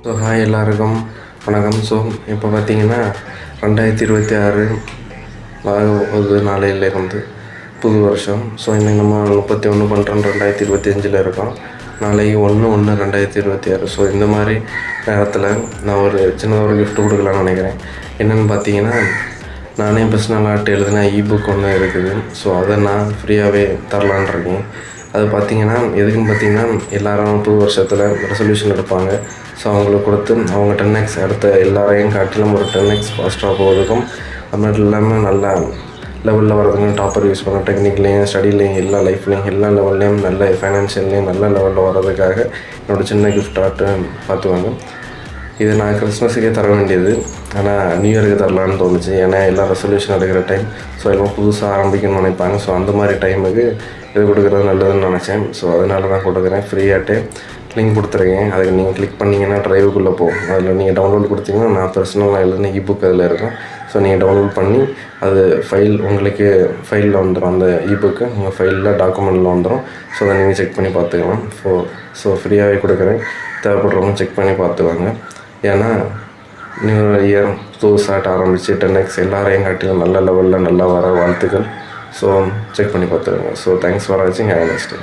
So hi எல்லாருக்கும் வணக்கம். So இப்போ பார்த்தீங்கன்னா 2026 ஒரு நாளையிலேருந்து புது வருஷம். ஸோ இன்றைக்கி நம்ம 31/12/2025 இருக்கோம். நாளைக்கு 1/1/2026. ஸோ இந்த மாதிரி நேரத்தில் நான் ஒரு சின்ன ஒரு கிஃப்ட் கொடுக்கலான்னு நினைக்கிறேன். என்னென்னு பார்த்தீங்கன்னா, நானே பர்சனல் ஆர்ட் எழுதின இபுக் ஒன்று இருக்குது. ஸோ அதை நான் ஃப்ரீயாகவே தரலான் இருக்கேன். அது பார்த்திங்கன்னா எதுக்குன்னு பார்த்தீங்கன்னா, எல்லோரும் புது வருஷத்தில் ரெசல்யூஷன் எடுப்பாங்க. ஸோ அவங்களுக்கு கொடுத்து அவங்க 10x அடுத்த எல்லாரையும் காட்டிலும் ஒரு 10x ஃபாஸ்ட்டாக போகிறதுக்கும், அது மட்டும் இல்லாமல் நல்லா லெவலில் வரதுக்கும் டாப்பர் யூஸ் பண்ண டெக்னிக்லேயும் ஸ்டடிலையும் எல்லா லைஃப்லேயும் எல்லா லெவல்லையும் நல்ல ஃபைனான்ஷியல்லையும் நல்ல லெவலில் வர்றதுக்காக என்னோடய சின்ன கிஃப்ட் ஆர்ட்டு பார்த்துவாங்க. இது நான் கிறிஸ்மஸுக்கே தர வேண்டியது, ஆனால் நியூ இயருக்கு தரலான்னு தோணுச்சு. ஏன்னா எல்லாம் ரெசல்யூஷன் எடுக்கிற டைம். ஸோ எல்லாம் புதுசாக ஆரம்பிக்கணும்னு நினைப்பாங்க. ஸோ அந்த மாதிரி டைமுக்கு இது கொடுக்குறது நல்லதுன்னு நினச்சேன். ஸோ அதனால தான் கொடுக்குறேன். ஃப்ரீயாகிட்டு லிங்க் கொடுத்துருக்கேன். அதுக்கு நீங்கள் கிளிக் பண்ணிங்கன்னா ட்ரைவுக்குள்ளே போகும். அதில் நீங்கள் டவுன்லோட் கொடுத்தீங்கன்னா நான் பர்சனலாக எழுதின இபுக் அதில் இருக்கும். ஸோ நீங்கள் டவுன்லோட் பண்ணி அது உங்களுக்கு ஃபைலில் வந்துடும். அந்த இபுக்கு உங்கள் ஃபைலில் டாக்குமெண்ட்டில் வந்துடும். ஸோ அதை நீங்கள் செக் பண்ணி பார்த்துக்கலாம். ஸோ ஃப்ரீயாகவே கொடுக்குறேன். தேவைப்படுறவங்க செக் பண்ணி பார்த்துவாங்க. ஏன்னா நியூ இயர் புதுசாக ஆரம்பித்து 10x எல்லாரையும் காட்டிலும் நல்ல லெவலில் நல்லா வர வாழ்த்துக்கள். ஸோ செக் பண்ணி பார்த்துருங்க. ஸோ தேங்க்ஸ் ஃபார் வாட்சிங். Have a nice day.